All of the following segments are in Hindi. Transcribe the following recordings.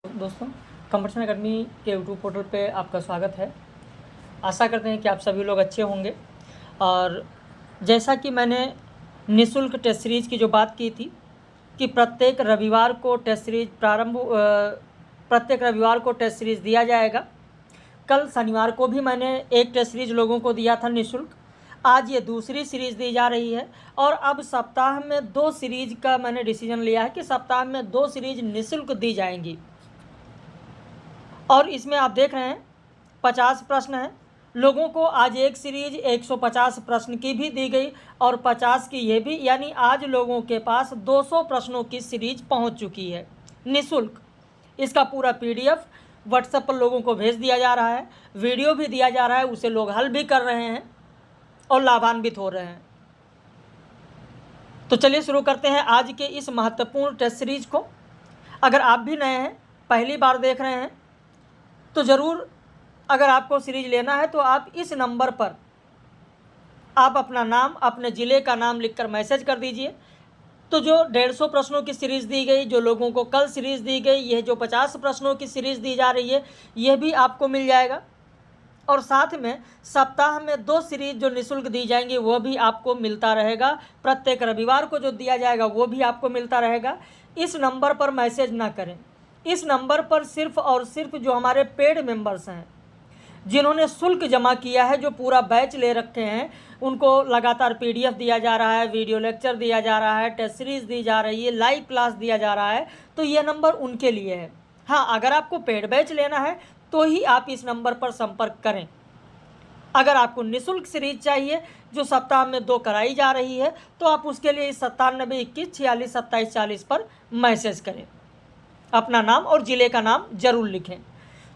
दोस्तों, कंपटीशन अकेडमी के यूट्यूब पोर्टल पे आपका स्वागत है। आशा करते हैं कि आप सभी लोग अच्छे होंगे। और जैसा कि मैंने निःशुल्क टेस्ट सीरीज़ की जो बात की थी कि प्रत्येक रविवार को टेस्ट सीरीज़ दिया जाएगा। कल शनिवार को भी मैंने एक टेस्ट सीरीज़ लोगों को दिया था निःशुल्क। आज ये दूसरी सीरीज़ दी जा रही है और अब सप्ताह में 2 सीरीज़ का मैंने डिसीजन लिया है कि सप्ताह में 2 सीरीज़ निःशुल्क दी जाएंगी। और इसमें आप देख रहे हैं 50 प्रश्न हैं। लोगों को आज एक सीरीज 150 प्रश्न की भी दी गई और 50 की ये भी, यानी आज लोगों के पास 200 प्रश्नों की सीरीज पहुंच चुकी है निःशुल्क। इसका पूरा PDF व्हाट्सएप पर लोगों को भेज दिया जा रहा है, वीडियो भी दिया जा रहा है, उसे लोग हल भी कर रहे हैं और लाभान्वित हो रहे हैं। तो चलिए शुरू करते हैं आज के इस महत्वपूर्ण टेस्ट सीरीज को। अगर आप भी नए हैं, पहली बार देख रहे हैं, तो ज़रूर अगर आपको सीरीज लेना है तो आप इस नंबर पर आप अपना नाम, अपने ज़िले का नाम लिखकर मैसेज कर दीजिए। तो जो 150 प्रश्नों की सीरीज़ दी गई, जो लोगों को कल सीरीज़ दी गई, यह जो 50 प्रश्नों की सीरीज़ दी जा रही है, यह भी आपको मिल जाएगा। और साथ में सप्ताह में 2 सीरीज़ जो निःशुल्क दी जाएंगी वो भी आपको मिलता रहेगा। प्रत्येक रविवार को जो दिया जाएगा वो भी आपको मिलता रहेगा। इस नंबर पर मैसेज ना करें। इस नंबर पर सिर्फ और सिर्फ जो हमारे पेड मेंबर्स हैं, जिन्होंने शुल्क जमा किया है, जो पूरा बैच ले रखे हैं, उनको लगातार PDF दिया जा रहा है, वीडियो लेक्चर दिया जा रहा है, टेस्ट सीरीज़ दी जा रही है, लाइव क्लास दिया जा रहा है, तो ये नंबर उनके लिए है। हाँ, अगर आपको पेड बैच लेना है तो ही आप इस नंबर पर संपर्क करें। अगर आपको निःशुल्क सीरीज चाहिए जो सप्ताह में 2 कराई जा रही है, तो आप उसके लिए 97 21 46 27 40 पर मैसेज करें। अपना नाम और ज़िले का नाम जरूर लिखें।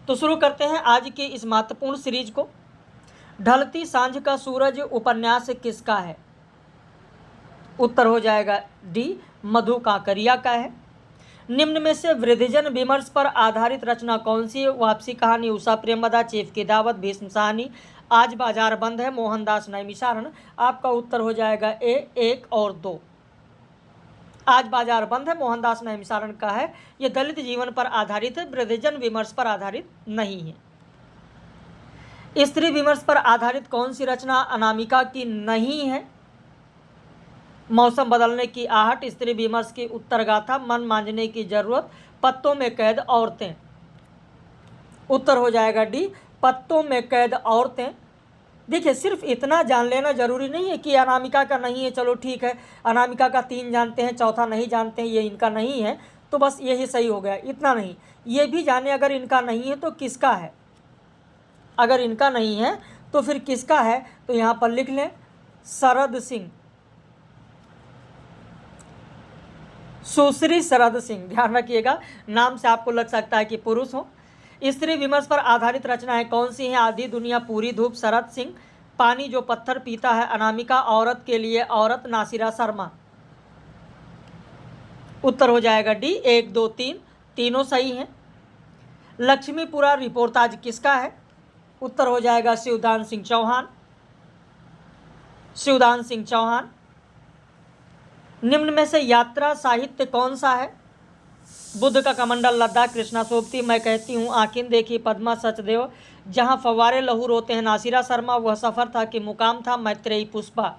तो शुरू करते हैं आज की इस महत्वपूर्ण सीरीज को। ढलती सांझ का सूरज उपन्यास किसका है? उत्तर हो जाएगा D, मधु काकरिया का है। निम्न में से वृद्धजन विमर्श पर आधारित रचना कौन सी है? वापसी कहानी, उषा प्रेमदा, चीफ की दावत, भीष्म साहनी, आज बाजार बंद है, मोहनदास नैमिषारण। आपका उत्तर हो जाएगा A, 1 और 2। आज बाजार बंद है मोहनदास नैमिषारण का है। यह दलित जीवन पर आधारित है, वृद्धजन विमर्श पर आधारित नहीं है। स्त्री विमर्श पर आधारित कौन सी रचना अनामिका की नहीं है? मौसम बदलने की आहट, स्त्री विमर्श की उत्तरगाथा, मन मांझने की जरूरत, पत्तों में कैद औरतें। उत्तर हो जाएगा D, पत्तों में कैद औरतें। देखिए, सिर्फ इतना जान लेना जरूरी नहीं है कि अनामिका का नहीं है, चलो ठीक है, अनामिका का 3 जानते हैं, चौथा नहीं जानते हैं, ये इनका नहीं है तो बस यही सही हो गया, इतना नहीं। ये भी जाने अगर इनका नहीं है तो किसका है। अगर इनका नहीं है तो फिर किसका है, तो यहाँ पर लिख लें शरद सिंह, सुश्री शरद सिंह। ध्यान रखिएगा, नाम से आपको लग सकता है कि पुरुष हो। स्त्री विमर्श पर आधारित रचनाएं कौन सी हैं? आधी दुनिया, पूरी धूप, शरद सिंह, पानी जो पत्थर पीता है, अनामिका, औरत के लिए औरत, नासिरा शर्मा। उत्तर हो जाएगा D, 1 2 3, तीनों सही हैं। लक्ष्मीपुरा रिपोर्टाज किसका है? उत्तर हो जाएगा शिवदान सिंह चौहान, शिवदान सिंह चौहान। निम्न में से यात्रा साहित्य कौन सा है? बुद्ध का कमंडल, लद्दाख, कृष्णा सोबती, मैं कहती हूँ, आखिर देखी, पद्मा सचदेव, जहाँ फव्वारे लहू रोते हैं, नासिरा शर्मा, वह सफ़र था कि मुकाम था, मैत्रेयी पुष्पा।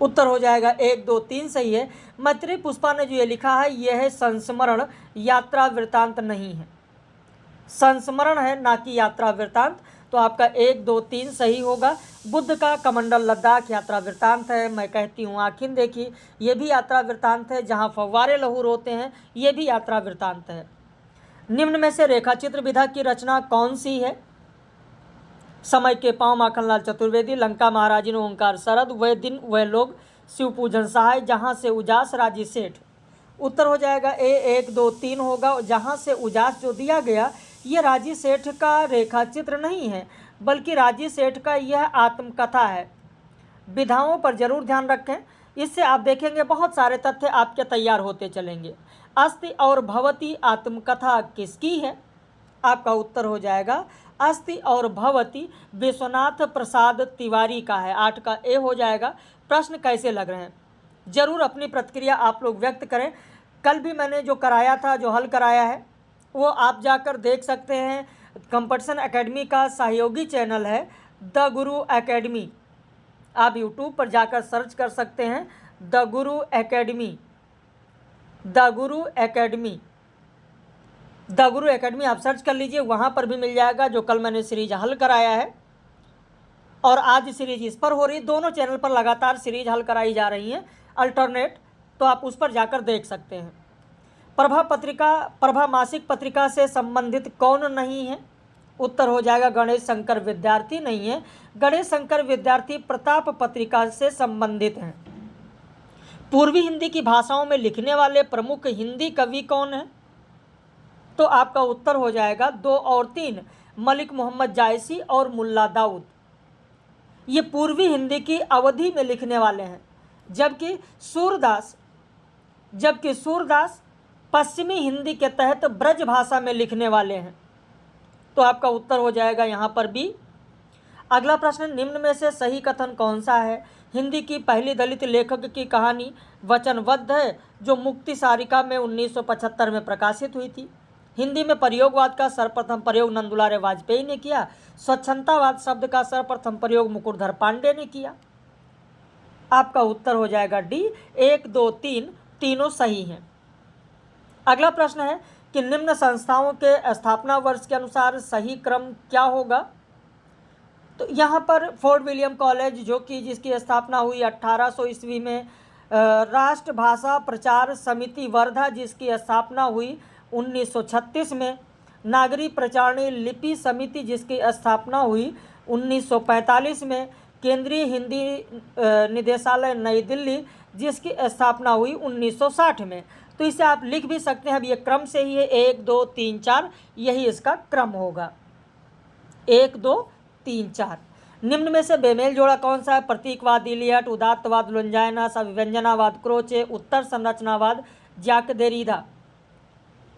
उत्तर हो जाएगा 1 2 3 सही है। मैत्रेयी पुष्पा ने जो ये लिखा है यह है संस्मरण, यात्रा वृत्तांत नहीं है। संस्मरण है, ना कि यात्रा वृत्तांत। तो आपका 1 2 3 सही होगा। बुद्ध का कमंडल लद्दाख यात्रा वृत्तांत है। मैं कहती हूँ आखिर देखी, ये भी यात्रा वृत्तांत है। जहाँ फव्वारे लहू रोते हैं, ये भी यात्रा वृत्तांत है। निम्न में से रेखाचित्र विधा की रचना कौन सी है? समय के पाँव, माखनलाल चतुर्वेदी, लंका महाराजिन, ओंकार शरद, वह दिन वह लोग, शिव पूजन सहाय, जहाँ से उजास, राजी सेठ। उत्तर हो जाएगा A, 1 2 3 होगा। जहाँ से उजास जो दिया गया, ये राजी सेठ का रेखाचित्र नहीं है, बल्कि राजी सेठ का यह आत्मकथा है। विधाओं पर जरूर ध्यान रखें, इससे आप देखेंगे बहुत सारे तथ्य आपके तैयार होते चलेंगे। अस्ति और भवती आत्मकथा किसकी है? आपका उत्तर हो जाएगा अस्ति और भवती विश्वनाथ प्रसाद तिवारी का है। 8 का A हो जाएगा। प्रश्न कैसे लग रहे हैं जरूर अपनी प्रतिक्रिया आप लोग व्यक्त करें। कल भी मैंने जो कराया था, जो हल कराया है, वो आप जाकर देख सकते हैं। कंपटीशन एकेडमी का सहयोगी चैनल है द गुरु एकेडमी। आप यूट्यूब पर जाकर सर्च कर सकते हैं the Guru academy, the Guru academy, the Guru academy आप सर्च कर लीजिए, वहाँ पर भी मिल जाएगा। जो कल मैंने सीरीज हल कराया है और आज सीरीज इस पर हो रही, दोनों चैनल पर लगातार सीरीज हल कराई जा रही हैं अल्टरनेट, तो आप उस पर जाकर देख सकते हैं। प्रभा मासिक पत्रिका से संबंधित कौन नहीं है? उत्तर हो जाएगा गणेश शंकर विद्यार्थी नहीं है। गणेश शंकर विद्यार्थी प्रताप पत्रिका से संबंधित हैं। पूर्वी हिंदी की भाषाओं में लिखने वाले प्रमुख हिंदी कवि कौन हैं? तो आपका उत्तर हो जाएगा 2 और 3, मलिक मोहम्मद जायसी और मुल्ला दाऊद। ये पूर्वी हिंदी की अवधि में लिखने वाले हैं, जबकि सूरदास पश्चिमी हिंदी के तहत ब्रज भाषा में लिखने वाले हैं। तो आपका उत्तर हो जाएगा यहाँ पर भी। अगला प्रश्न, निम्न में से सही कथन कौन सा है? हिंदी की पहली दलित लेखक की कहानी वचनबद्ध है, जो मुक्ति सारिका में 1975 में प्रकाशित हुई थी। हिंदी में प्रयोगवाद का सर्वप्रथम प्रयोग नंदुलारे वाजपेयी ने किया। स्वच्छंदतावाद शब्द का सर्वप्रथम प्रयोग मुकुटधर पांडे ने किया। आपका उत्तर हो जाएगा डी। 1, 2, 3 तीनों सही हैं। अगला प्रश्न है कि निम्न संस्थाओं के स्थापना वर्ष के अनुसार सही क्रम क्या होगा? तो यहाँ पर फोर्ट विलियम कॉलेज जिसकी स्थापना हुई 1800 ईस्वी में, राष्ट्रभाषा प्रचार समिति वर्धा जिसकी स्थापना हुई 1936 में, नागरी प्रचारणी लिपि समिति जिसकी स्थापना हुई 1945 में, केंद्रीय हिंदी निदेशालय नई दिल्ली जिसकी स्थापना हुई 1960 में। तो इसे आप लिख भी सकते हैं। अब ये क्रम से ही है, 1, 2, 3, 4 यही इसका क्रम होगा। 1, 2, 3, 4। निम्न में से बेमेल जोड़ा कौन सा है? प्रतीकवाद इलियट, उदात्तवाद लुंजाइनस, अभिव्यंजनावाद क्रोचे, उत्तर संरचनावाद जैक देरिडा।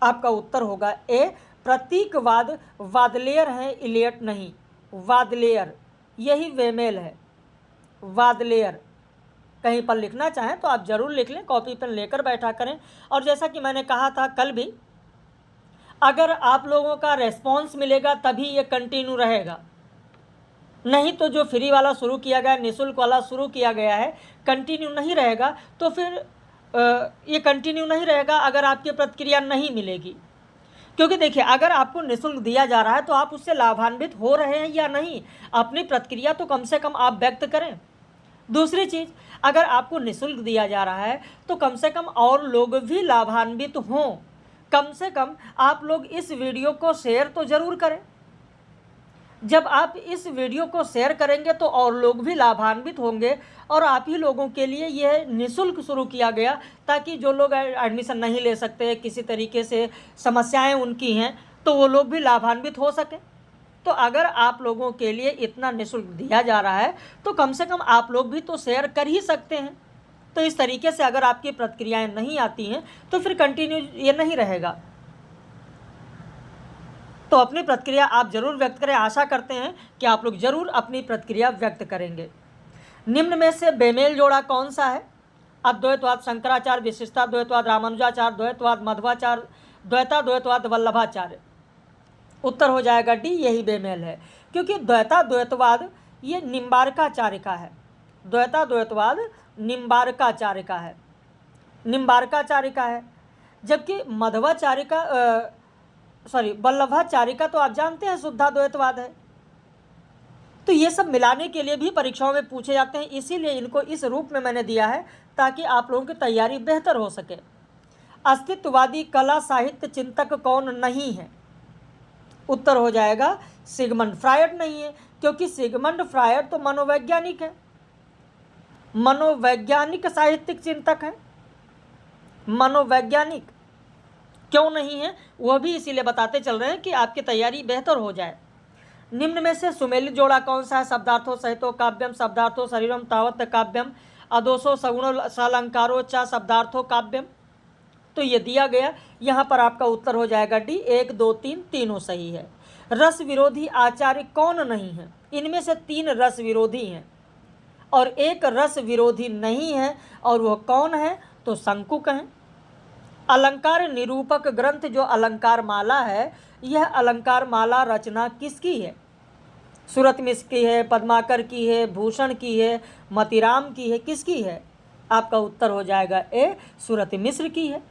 आपका उत्तर होगा ए, प्रतीकवाद वादलेयर है, इलियट नहीं। वादलेयर यही बेमेल है, वादलेयर। कहीं पर लिखना चाहें तो आप ज़रूर लिख लें, कॉपी पेन लेकर बैठा करें। और जैसा कि मैंने कहा था कल भी, अगर आप लोगों का रेस्पॉन्स मिलेगा तभी ये कंटिन्यू रहेगा, नहीं तो जो फ्री वाला शुरू किया गया, निःशुल्क वाला शुरू किया गया है, कंटिन्यू नहीं रहेगा। तो फिर ये कंटिन्यू नहीं रहेगा अगर आपकी प्रतिक्रिया नहीं मिलेगी। क्योंकि देखिए, अगर आपको निःशुल्क दिया जा रहा है तो आप उससे लाभान्वित हो रहे हैं या नहीं, अपनी प्रतिक्रिया तो कम से कम आप व्यक्त करें। दूसरी चीज़, अगर आपको निःशुल्क दिया जा रहा है तो कम से कम और लोग भी लाभान्वित हों। कम से कम आप लोग इस वीडियो को शेयर तो ज़रूर करें। जब आप इस वीडियो को शेयर करेंगे तो और लोग भी लाभान्वित होंगे, और आप ही लोगों के लिए यह निःशुल्क शुरू किया गया ताकि जो लोग एडमिशन नहीं ले सकते, किसी तरीके से समस्याएं उनकी हैं, तो वो लोग भी लाभान्वित हो सकें। तो अगर आप लोगों के लिए इतना निःशुल्क दिया जा रहा है तो कम से कम आप लोग भी तो शेयर कर ही सकते हैं। तो इस तरीके से अगर आपकी प्रतिक्रियाएं नहीं आती हैं तो फिर कंटिन्यू ये नहीं रहेगा। तो अपनी प्रतिक्रिया आप जरूर व्यक्त करें। आशा करते हैं कि आप लोग जरूर अपनी प्रतिक्रिया व्यक्त करेंगे। निम्न में से बेमेल जोड़ा कौन सा है? अद्वैतवाद शंकराचार्य, विशिष्टा द्वैतवाद रामानुजाचार्य, द्वैतवाद मध्वाचार्य, द्वैतवाद वल्लभाचार्य। उत्तर हो जाएगा डी, यही बेमेल है। क्योंकि द्वैतवाद ये निम्बारकाचार्य का है। द्वैतवाद निम्बारकाचार्य का है, निम्बारकाचार्य का है। जबकि मध्वाचार्य का वल्लभाचार्य का तो आप जानते हैं शुद्धाद्वैतवाद है। तो ये सब मिलाने के लिए भी परीक्षाओं में पूछे जाते हैं, इसीलिए इनको इस रूप में मैंने दिया है ताकि आप लोगों की तैयारी बेहतर हो सके। अस्तित्ववादी कला साहित्य चिंतक कौन नहीं है? उत्तर हो जाएगा सिगमंड फ्रायड नहीं है, क्योंकि सिगमंड फ्रायड तो मनोवैज्ञानिक है, मनोवैज्ञानिक साहित्यिक चिंतक है। मनोवैज्ञानिक क्यों नहीं है वह भी इसीलिए बताते चल रहे हैं कि आपकी तैयारी बेहतर हो जाए। निम्न में से सुमेलित जोड़ा कौन सा है? शब्दार्थो सहितो काव्यम, शब्दार्थो शरीरम तावत काव्यम, अदोषो सगुणो सालंकारो च शब्दार्थो काव्यम। तो ये दिया गया, यहाँ पर आपका उत्तर हो जाएगा डी। 1, 2, 3 तीनों सही है। रस विरोधी आचार्य कौन नहीं है? इनमें से 3 रस विरोधी हैं और 1 रस विरोधी नहीं है, और वह कौन है? तो शंकुक हैं। अलंकार निरूपक ग्रंथ जो अलंकार माला है, यह अलंकार माला रचना किसकी है? सूरत मिश्र की है, पद्माकर की है, भूषण की है, मतीराम की है, किसकी है? आपका उत्तर हो जाएगा ए, सूरत मिश्र की है।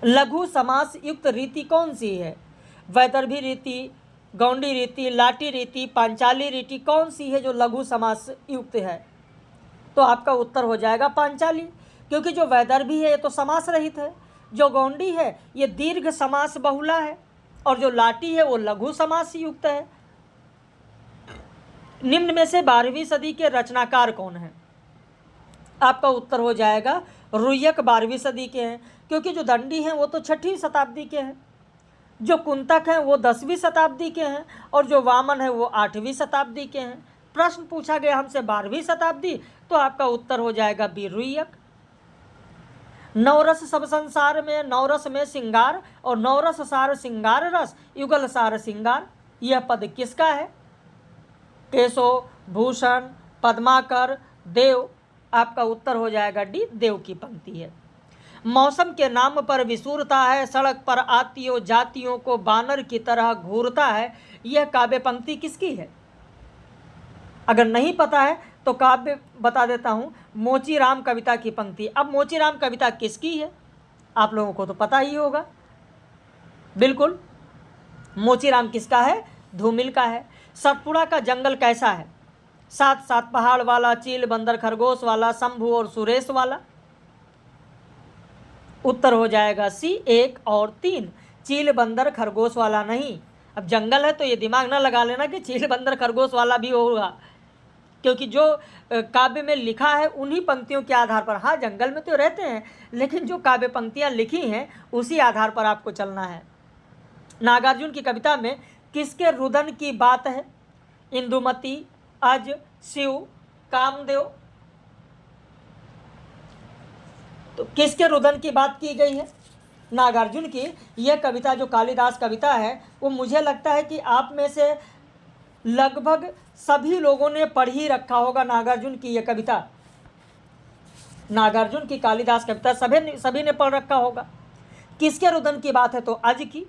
लघु समास युक्त रीति कौन सी है? वैदर्भी रीति, गौंडी रीति, लाटी रीति, पांचाली रीति, कौन सी है जो लघु समास युक्त है? तो आपका उत्तर हो जाएगा पांचाली, क्योंकि जो वैदर्भी है ये तो समास रहित है, जो गौंडी है ये दीर्घ समास बहुला है, और जो लाटी है वो लघु समास युक्त है। निम्न में से 12वीं सदी के रचनाकार कौन है? आपका उत्तर हो जाएगा रुय्यक 12वीं सदी के हैं, क्योंकि जो दंडी हैं वो तो 6वीं शताब्दी के हैं, जो कुंतक हैं वो 10वीं शताब्दी के हैं, और जो वामन है वो 8वीं शताब्दी के हैं। प्रश्न पूछा गया हमसे 12वीं शताब्दी, तो आपका उत्तर हो जाएगा बी, रुय्यक। नवरस सब संसार में, नवरस में सिंगार, और नवरस सार सिंगार रस, युगल सार सिंगार, यह पद किसका है? केशव, भूषण, पद्माकर, देव। आपका उत्तर हो जाएगा डी, देव की पंक्ति है। मौसम के नाम पर विसूरता है, सड़क पर आतियों जातियों को बानर की तरह घूरता है, यह काव्य पंक्ति किसकी है? अगर नहीं पता है तो काव्य बता देता हूँ, मोचीराम कविता की पंक्ति। अब मोचीराम कविता किसकी है? आप लोगों को तो पता ही होगा, बिल्कुल। मोचीराम किसका है? धूमिल का है। सतपुड़ा का जंगल कैसा है? 7 पहाड़ वाला, चील, बंदर, खरगोश वाला, शंभू और सुरेश वाला। उत्तर हो जाएगा सी, 1 और 3, चील, बंदर, खरगोश वाला नहीं। अब जंगल है तो ये दिमाग ना लगा लेना कि चील, बंदर, खरगोश वाला भी होगा, क्योंकि जो काव्य में लिखा है उन्हीं पंक्तियों के आधार पर, हाँ जंगल में तो रहते हैं, लेकिन जो काव्य पंक्तियाँ लिखी हैं उसी आधार पर आपको चलना है। नागार्जुन की कविता में किसके रुदन की बात है? इंदुमती, अज, शिव, कामदेव। तो किसके रुदन की बात की गई है? नागार्जुन की। यह कविता जो कालिदास कविता है वो मुझे लगता है कि आप में से लगभग सभी लोगों ने पढ़ ही रखा होगा नागार्जुन की यह कविता। नागार्जुन की कालिदास कविता सभी ने पढ़ रखा होगा। किसके रुदन की बात है? तो अज की,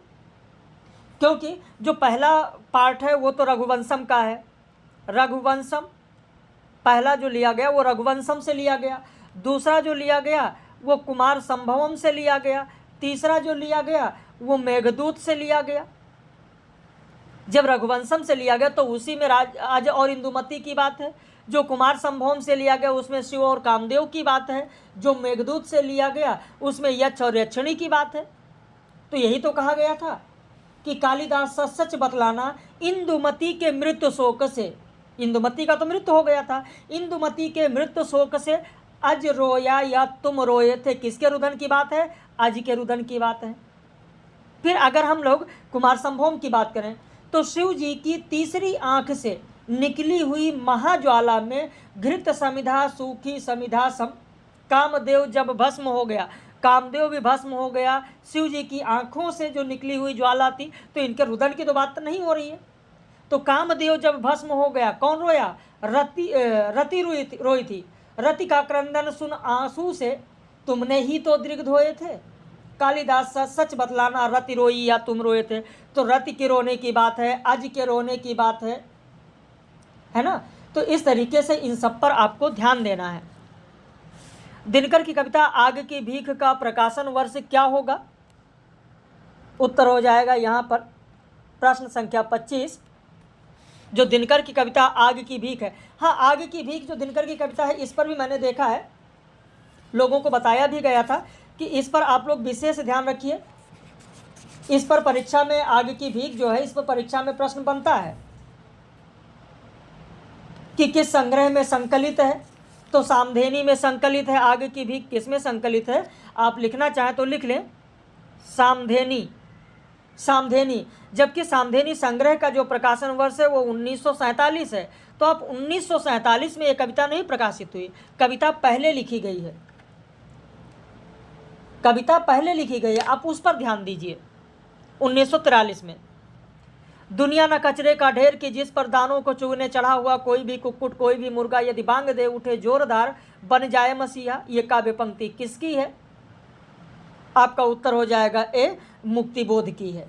क्योंकि जो पहला पार्ट है वो तो रघुवंशम का है। रघुवंशम पहला जो लिया गया वो रघुवंशम से लिया गया, दूसरा जो लिया गया वो कुमार संभवम से लिया गया, तीसरा जो लिया गया वो मेघदूत से लिया गया। जब रघुवंशम से लिया गया तो उसी में अज और इंदुमती की बात है। जो कुमार संभवम से लिया गया उसमें शिव और कामदेव की बात है। जो मेघदूत से लिया गया उसमें यक्ष और यक्षिणी की बात है। तो यही तो कहा गया था कि कालिदास सच बतलाना, इंदुमती के मृत्यु शोक से, इंदुमती का तो मृत्यु हो गया था, इंदुमती के मृत्यु शोक से अज रोया या तुम रोए थे, किसके रुदन की बात है? अज के रुदन की बात है। फिर अगर हम लोग कुमार संभवम की बात करें तो शिव जी की तीसरी आंख से निकली हुई महाज्वाला में घृत समिधा सूखी समिधा सम, कामदेव जब भस्म हो गया, कामदेव भी भस्म हो गया, शिव जी की आंखों से जो निकली हुई ज्वाला थी, तो इनके रुदन की तो बात नहीं हो रही है। तो कामदेव जब भस्म हो गया, कौन रोया? रति रोई थी। रति का क्रंदन सुन आंसू से तुमने ही तो दृग धोए थे। कालिदास सच बतलाना, रति रोई या तुम रोए थे, तो रति के रोने की बात है, अज के रोने की बात है ना। तो इस तरीके से इन सब पर आपको ध्यान देना है। दिनकर की कविता आग की भीख का प्रकाशन वर्ष क्या होगा? उत्तर हो जाएगा यहाँ पर प्रश्न संख्या 25। जो दिनकर की कविता आग की भीख है, हाँ आग की भीख जो दिनकर की कविता है, इस पर भी मैंने देखा है, लोगों को बताया भी गया था कि इस पर आप लोग विशेष ध्यान रखिए। इस पर परीक्षा में आग की भीख जो है, इस पर परीक्षा में प्रश्न बनता है कि किस संग्रह में संकलित है। तो सामधेनी में संकलित है। आग की भीख किस में संकलित है? आप लिखना चाहें तो लिख लें, सामधेनी। सामधेनी, जबकि सामधेनी संग्रह का जो प्रकाशन वर्ष है वो 1947 है। तो अब 1947 में ये कविता नहीं प्रकाशित हुई, कविता पहले लिखी गई है, कविता पहले लिखी गई है, आप उस पर ध्यान दीजिए। 1943 में दुनिया न कचरे का ढेर कि जिस पर दानों को चुगने चढ़ा हुआ कोई भी कुक्कुट कोई भी मुर्गा, यदि बांग दे उठे जोरदार बन जाए मसीहा, ये काव्य पंक्ति किसकी है? आपका उत्तर हो जाएगा ए, मुक्तिबोध की है।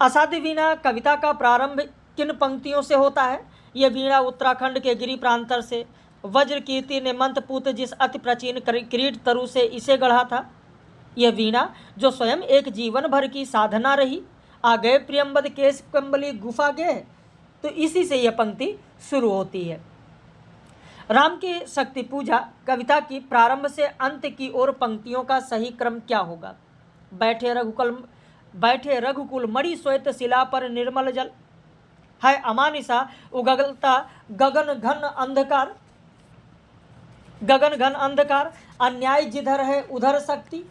असाध्य वीणा कविता का प्रारंभ किन पंक्तियों से होता है? यह वीणा उत्तराखंड के गिरी प्रांतर से वज्र कीर्ति ने मंत्रपूत जिस अति प्राचीन किरीट तरु से इसे गढ़ा था। यह वीणा जो स्वयं एक जीवन भर की साधना रही, आ गए प्रियंबद केश कंबली गुफा गए, तो इसी से यह पंक्ति शुरू होती है। राम की शक्ति पूजा कविता की प्रारंभ से अंत की ओर पंक्तियों का सही क्रम क्या होगा? बैठे रघुकुल मणि श्वेत शिला पर निर्मल जल, है अमानिसा उगलता गगन घन अंधकार, अन्याय जिधर है उधर शक्ति।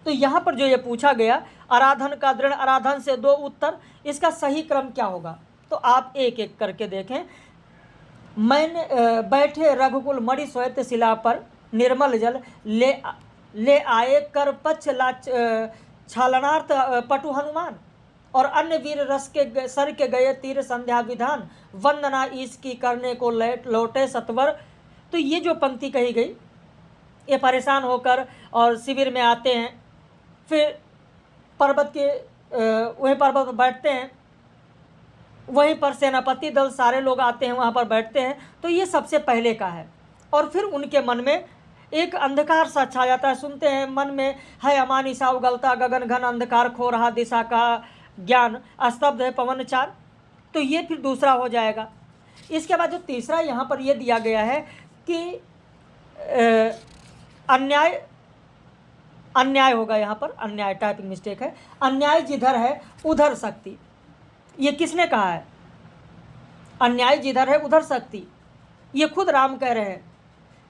तो यहाँ पर जो ये पूछा गया आराधन का दृढ़ आराधन से दो उत्तर, इसका सही क्रम क्या होगा? तो आप एक एक करके देखें। मैंने बैठे रघुकुल मणि श्वेत शिला पर निर्मल जल, ले आए कर पक्ष छालनार्थ पटु हनुमान, और अन्य वीर रस के सर के गए तीर संध्या विधान, वंदना ईश की करने को लौटे सत्वर। तो ये जो पंक्ति कही गई, ये परेशान होकर और शिविर में आते हैं, फिर पर्वत के वहीं पर्वत पर बैठते हैं, वहीं पर सेनापति दल सारे लोग आते हैं, वहाँ पर बैठते हैं। तो ये सबसे पहले का है। और फिर उनके मन में एक अंधकार सा छा जाता है। सुनते हैं मन में है अमानिसा उगलता गगन घन अंधकार, खो रहा दिशा का ज्ञान, स्तब्ध है पवन चार। तो ये फिर दूसरा हो जाएगा। इसके बाद जो तीसरा यहाँ पर ये दिया गया है कि अन्याय होगा, यहाँ पर अन्याय टाइपिंग मिस्टेक है। अन्याय जिधर है उधर शक्ति, ये किसने कहा है? अन्याय जिधर है उधर शक्ति, ये खुद राम कह रहे हैं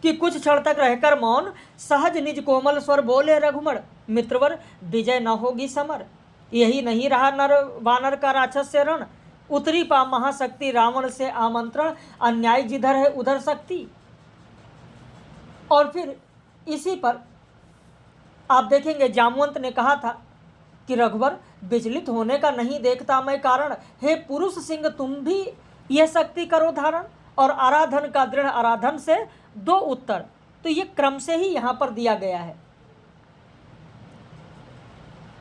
कि कुछ क्षण तक रहकर मौन, सहज निज कोमल स्वर बोले रघुमण, मित्रवर विजय न होगी समर, यही नहीं रहा नर वानर का राक्षस से रण, उतरी पा महाशक्ति रावण से आमंत्रण, अन्याय जिधर है उधर शक्ति। और फिर इसी पर आप देखेंगे जामवंत ने कहा था कि रघुवर विचलित होने का नहीं देखता मैं कारण, हे पुरुष सिंह तुम भी यह शक्ति करो धारण, और आराधन का दृढ़ आराधन से दो उत्तर। तो ये क्रम से ही यहाँ पर दिया गया है।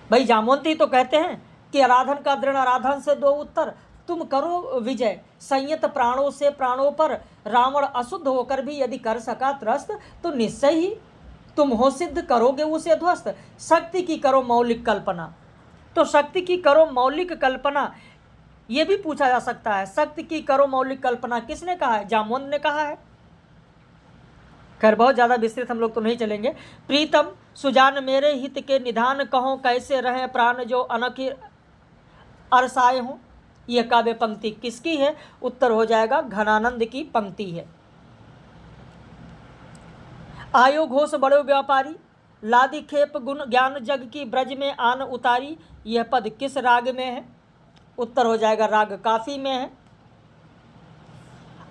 भाई जामवंत ही तो कहते हैं कि आराधन का दृढ़ आराधन से दो उत्तर, तुम करो विजय संयत प्राणों से प्राणों पर, रावण अशुद्ध होकर भी यदि कर सका त्रस्त, तो निश्चय ही तुम हो सिद्ध करोगे उसे ध्वस्त, शक्ति की करो मौलिक कल्पना। तो शक्ति की करो मौलिक कल्पना, ये भी पूछा जा सकता है, शक्ति की करो मौलिक कल्पना किसने कहा है? जामवंत ने कहा है। खैर बहुत ज़्यादा विस्तृत हम लोग तो नहीं चलेंगे। प्रीतम सुजान मेरे हित के निधान, कहो कैसे रहे प्राण जो अनख अरसाए हों। यह काव्य पंक्ति किसकी है? उत्तर हो जाएगा घनानंद की पंक्ति है। आयो घोष बड़ो व्यापारी, लादी खेप गुण ज्ञान जग की ब्रज में आन उतारी, यह पद किस राग में है? उत्तर हो जाएगा राग काफी में है।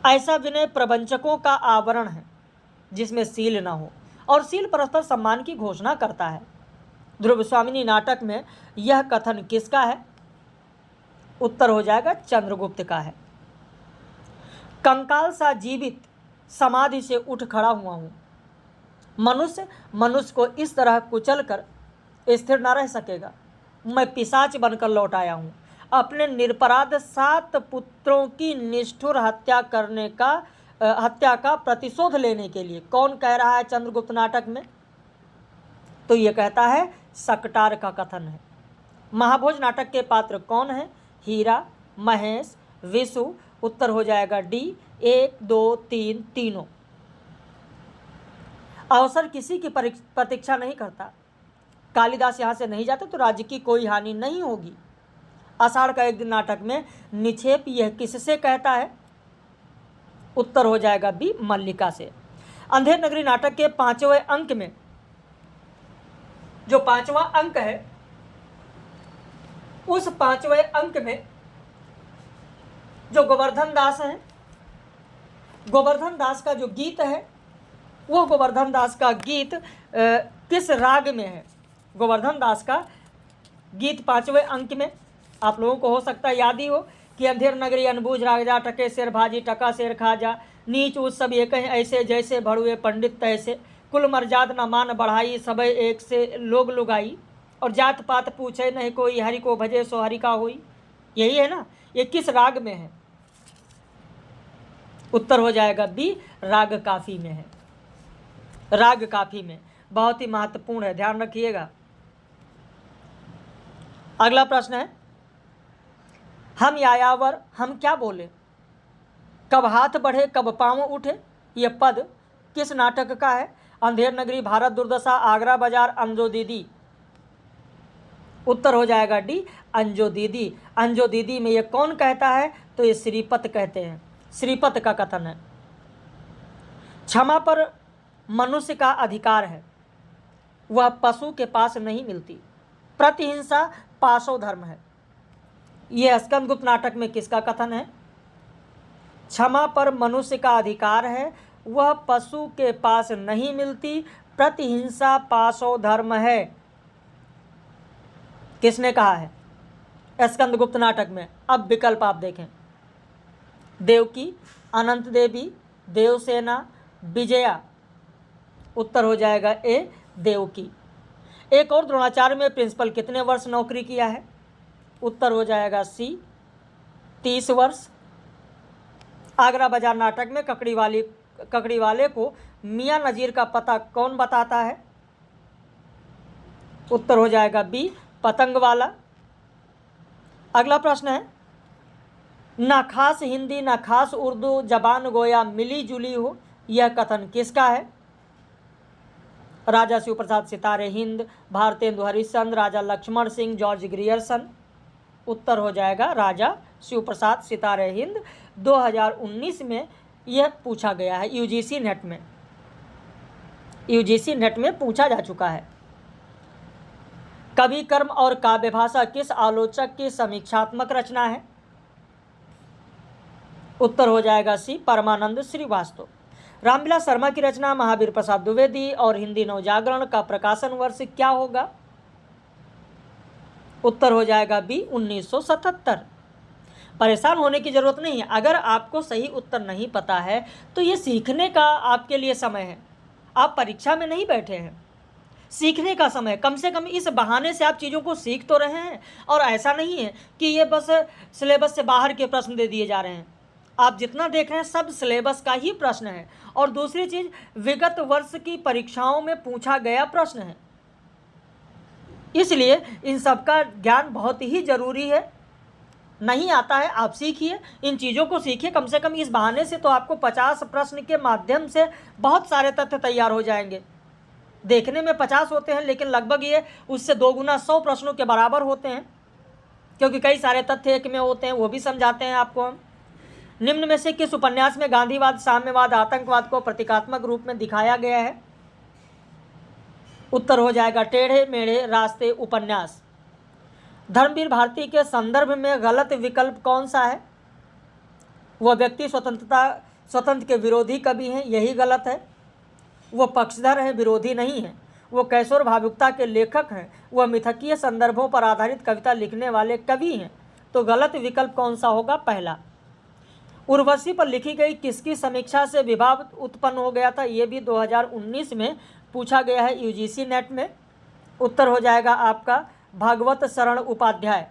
ऐसा विनय प्रवंचकों का आवरण है जिसमें सील न हो, और सील परस्पर सम्मान की घोषणा करता है। ध्रुव स्वामिनी नाटक में यह कथन किसका है? उत्तर हो जाएगा चंद्रगुप्त का है। कंकाल सा जीवित समाधि से उठ खड़ा हुआ हूँ, मनुष्य को इस तरह कुचल कर स्थिर न रह सकेगा। मैं पिशाच बनकर लौट आया हूँ, अपने निरपराध 7 पुत्रों की निष्ठुर हत्या का प्रतिशोध लेने के लिए। कौन कह रहा है चंद्रगुप्त नाटक में? तो ये कहता है सकटार का कथन है। महाभोज नाटक के पात्र कौन है? हीरा, महेश, विशु। उत्तर हो जाएगा डी, 1, 2, 3 तीनों। अवसर किसी की प्रतीक्षा नहीं करता। कालिदास यहाँ से नहीं जाते तो राज्य की कोई हानि नहीं होगी। आषाढ़ का एक दिन नाटक में निक्षेप यह किससे कहता है? उत्तर हो जाएगा बी, मल्लिका से। अंधेर नगरी नाटक के 5वें अंक में जो 5वां अंक है, उस 5वें अंक में जो गोवर्धन दास है, गोवर्धन दास का जो गीत है, वो गोवर्धन दास का गीत किस राग में है? गोवर्धन दास का गीत 5वें अंक में आप लोगों को हो सकता है याद ही हो कि अंधेर नगरी अनबूझ राजा, टके शेर भाजी, टका शेर खाजा, नीच उस सब एक ऐसे जैसे भड़ुए पंडित तैसे, कुल मर्जाद न मान बढ़ाई, सबे एक से लोग लुगाई, और जात पात पूछे नहीं कोई, हरि को भजे सो हरि का होई। यही है ना, ये किस राग में है? उत्तर हो जाएगा बी, राग काफी में है। राग काफी में, बहुत ही महत्वपूर्ण है, ध्यान रखिएगा। अगला प्रश्न है, हम यायावर हम क्या बोले, कब हाथ बढ़े कब पांव उठे, यह पद किस नाटक का है? अंधेर नगरी, भारत दुर्दशा, आगरा बाजार, अंजो दीदी। उत्तर हो जाएगा डी, अंजो दीदी। अंजो दीदी में ये कौन कहता है? तो ये श्रीपत कहते हैं, श्रीपत का कथन है। क्षमा पर मनुष्य का अधिकार है, वह पशु के पास नहीं मिलती। प्रतिहिंसा पाशव धर्म है, यह स्कंदगुप्त नाटक में किसका कथन है? क्षमा पर मनुष्य का अधिकार है, वह पशु के पास नहीं मिलती, प्रतिहिंसा पाशव धर्म है। किसने कहा है? स्कंदगुप्त नाटक में। अब विकल्प आप देखें, देवकी, अनंत देवी, देवसेना, विजया। उत्तर हो जाएगा ए, देवकी। एक और द्रोणाचार्य में प्रिंसिपल कितने वर्ष नौकरी किया है? उत्तर हो जाएगा सी, 30 वर्ष। आगरा बाजार नाटक में ककड़ी वाले को मियां नजीर का पता कौन बताता है? उत्तर हो जाएगा बी, पतंग वाला। अगला प्रश्न है, ना खास हिंदी ना खास उर्दू, जबान गोया मिली जुली हो, यह कथन किसका है? राजा शिव प्रसाद सितारे हिंद, भारतेंदु हरिश्चंद्र, राजा लक्ष्मण सिंह, जॉर्ज ग्रियर्सन। उत्तर हो जाएगा राजा शिव प्रसाद सितारे हिंद। 2019 में यह पूछा गया है, यूजीसी नेट में पूछा जा चुका है। कवि कर्म और काव्य भाषा किस आलोचक की समीक्षात्मक रचना है? उत्तर हो जाएगा सी, परमानंद श्रीवास्तव। रामविलास शर्मा की रचना महावीर प्रसाद द्विवेदी और हिंदी नवजागरण का प्रकाशन वर्ष क्या होगा? उत्तर हो जाएगा बी, 1977। परेशान होने की जरूरत नहीं है, अगर आपको सही उत्तर नहीं पता है तो ये सीखने का आपके लिए समय है। आप परीक्षा में नहीं बैठे हैं, सीखने का समय। कम से कम इस बहाने से आप चीज़ों को सीख तो रहे हैं, और ऐसा नहीं है कि ये बस सिलेबस से बाहर के प्रश्न दे दिए जा रहे हैं। आप जितना देख रहे हैं सब सिलेबस का ही प्रश्न है। और दूसरी चीज़, विगत वर्ष की परीक्षाओं में पूछा गया प्रश्न है, इसलिए इन सब का ज्ञान बहुत ही जरूरी है। नहीं आता है आप सीखिए, इन चीज़ों को सीखिए। कम से कम इस बहाने से तो आपको 50 प्रश्न के माध्यम से बहुत सारे तथ्य तैयार हो जाएंगे। देखने में 50 होते हैं, लेकिन लगभग ये उससे 2 गुना 100 प्रश्नों के बराबर होते हैं, क्योंकि कई सारे तथ्य एक में होते हैं, वो भी समझाते हैं आपको हम। निम्न में से किस उपन्यास में गांधीवाद, साम्यवाद, आतंकवाद को प्रतीकात्मक रूप में दिखाया गया है? उत्तर हो जाएगा टेढ़े मेढ़े रास्ते उपन्यास। धर्मवीर भारती के संदर्भ में गलत विकल्प कौन सा है? वह व्यक्ति स्वतंत्र के विरोधी कवि हैं, यही गलत है। वह पक्षधर है, विरोधी नहीं है। वो कैशोर भावुकता के लेखक हैं। वह मिथकीय संदर्भों पर आधारित कविता लिखने वाले कवि हैं। तो गलत विकल्प कौन सा होगा? पहला। उर्वशी पर लिखी गई किसकी समीक्षा से विवाद उत्पन्न हो गया था? ये भी 2019 में पूछा गया है यूजीसी नेट में। उत्तर हो जाएगा आपका भागवत शरण उपाध्याय।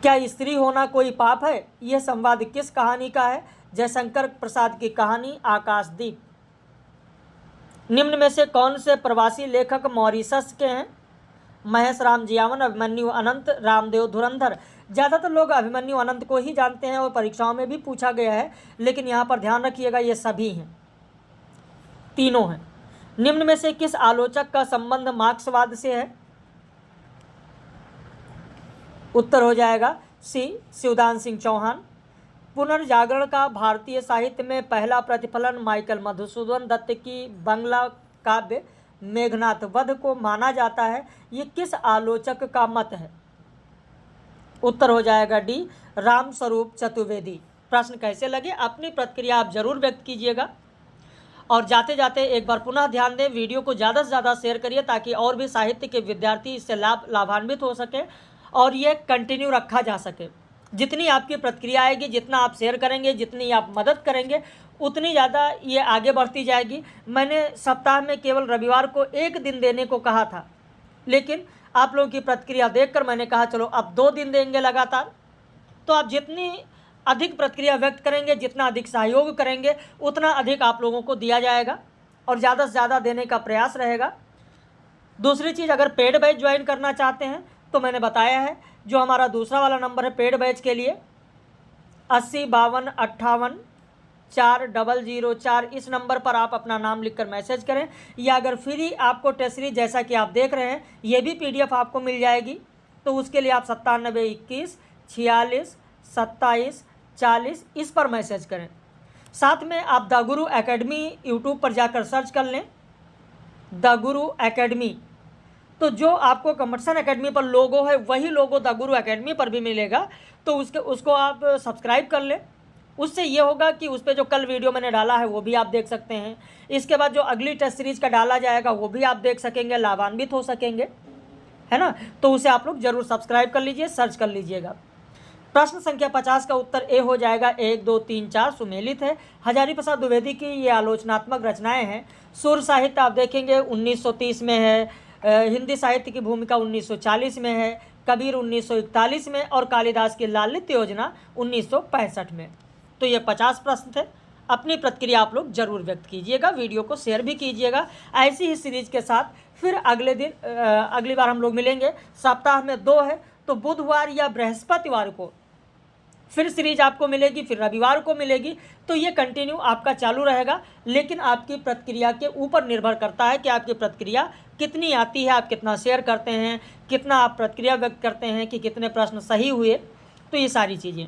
क्या स्त्री होना कोई पाप है? यह संवाद किस कहानी का है? जयशंकर प्रसाद की कहानी आकाशदीप। निम्न में से कौन से प्रवासी लेखक मॉरिशस के हैं? महेश राम जियावन, अभिमन्यु अनंत, रामदेव धुरंधर। ज़्यादातर लोग अभिमन्यु अनंत को ही जानते हैं और परीक्षाओं में भी पूछा गया है, लेकिन यहाँ पर ध्यान रखिएगा ये सभी हैं, तीनों हैं। निम्न में से किस आलोचक का संबंध मार्क्सवाद से है? उत्तर हो जाएगा सी, शिवदान सिंह चौहान। पुनर्जागरण का भारतीय साहित्य में पहला प्रतिफलन माइकल मधुसूदन दत्त की बंगला काव्य मेघनाथ वध को माना जाता है, ये किस आलोचक का मत है? उत्तर हो जाएगा डी, रामस्वरूप चतुर्वेदी। प्रश्न कैसे लगे अपनी प्रतिक्रिया आप जरूर व्यक्त कीजिएगा। और जाते जाते एक बार पुनः ध्यान दें, वीडियो को ज़्यादा से ज़्यादा शेयर करिए ताकि और भी साहित्य के विद्यार्थी इससे लाभान्वित हो सके और ये कंटिन्यू रखा जा सके। जितनी आपकी प्रतिक्रिया आएगी, जितना आप शेयर करेंगे, जितनी आप मदद करेंगे, उतनी ज़्यादा ये आगे बढ़ती जाएगी। मैंने सप्ताह में केवल रविवार को 1 दिन देने को कहा था, लेकिन आप लोगों की प्रतिक्रिया देखकर मैंने कहा चलो अब 2 दिन देंगे लगातार। तो आप जितनी अधिक प्रतिक्रिया व्यक्त करेंगे, जितना अधिक सहयोग करेंगे, उतना अधिक आप लोगों को दिया जाएगा और ज़्यादा से ज़्यादा देने का प्रयास रहेगा। दूसरी चीज़, अगर पेड बैच ज्वाइन करना चाहते हैं तो मैंने बताया है, जो हमारा दूसरा वाला नंबर है पेड बैच के लिए 8052584004, इस नंबर पर आप अपना नाम लिखकर मैसेज करें। या अगर फ्री आपको टेस्ट सीरीज जैसा कि आप देख रहे हैं ये भी PDF आपको मिल जाएगी, तो उसके लिए आप 9721462740 इस पर मैसेज करें। साथ में आप द गुरु एकेडमी यूट्यूब पर जाकर सर्च कर लें, द गुरु एकेडमी। तो जो आपको कॉम्पिटिशन एकेडमी पर लोगो है वही लोगो द गुरु एकेडमी पर भी मिलेगा, तो उसको आप सब्सक्राइब कर लें। उससे ये होगा कि उस पर जो कल वीडियो मैंने डाला है वो भी आप देख सकते हैं। इसके बाद जो अगली टेस्ट सीरीज़ का डाला जाएगा वो भी आप देख सकेंगे, लाभान्वित हो सकेंगे, है ना। तो उसे आप लोग ज़रूर सब्सक्राइब कर लीजिए, सर्च कर लीजिएगा। प्रश्न संख्या 50 का उत्तर ए हो जाएगा। 1 2 3 4 सुमेलित है। हजारी प्रसाद द्विवेदी की ये आलोचनात्मक रचनाएं हैं। सुर साहित्य आप देखेंगे 1930 में है, हिंदी साहित्य की भूमिका 1940 में है, कबीर 1941 में और कालिदास की लालित्य योजना 1965 में। तो ये 50 प्रश्न थे। अपनी प्रतिक्रिया आप लोग जरूर व्यक्त कीजिएगा, वीडियो को शेयर भी कीजिएगा। ऐसी ही सीरीज के साथ फिर अगली बार हम लोग मिलेंगे। सप्ताह में 2 है, तो बुधवार या बृहस्पतिवार को फिर सीरीज आपको मिलेगी, फिर रविवार को मिलेगी। तो ये कंटिन्यू आपका चालू रहेगा, लेकिन आपकी प्रतिक्रिया के ऊपर निर्भर करता है कि आपकी प्रतिक्रिया कितनी आती है, आप कितना शेयर करते हैं, कितना आप प्रतिक्रिया व्यक्त करते हैं कि कितने प्रश्न सही हुए। तो ये सारी चीज़ें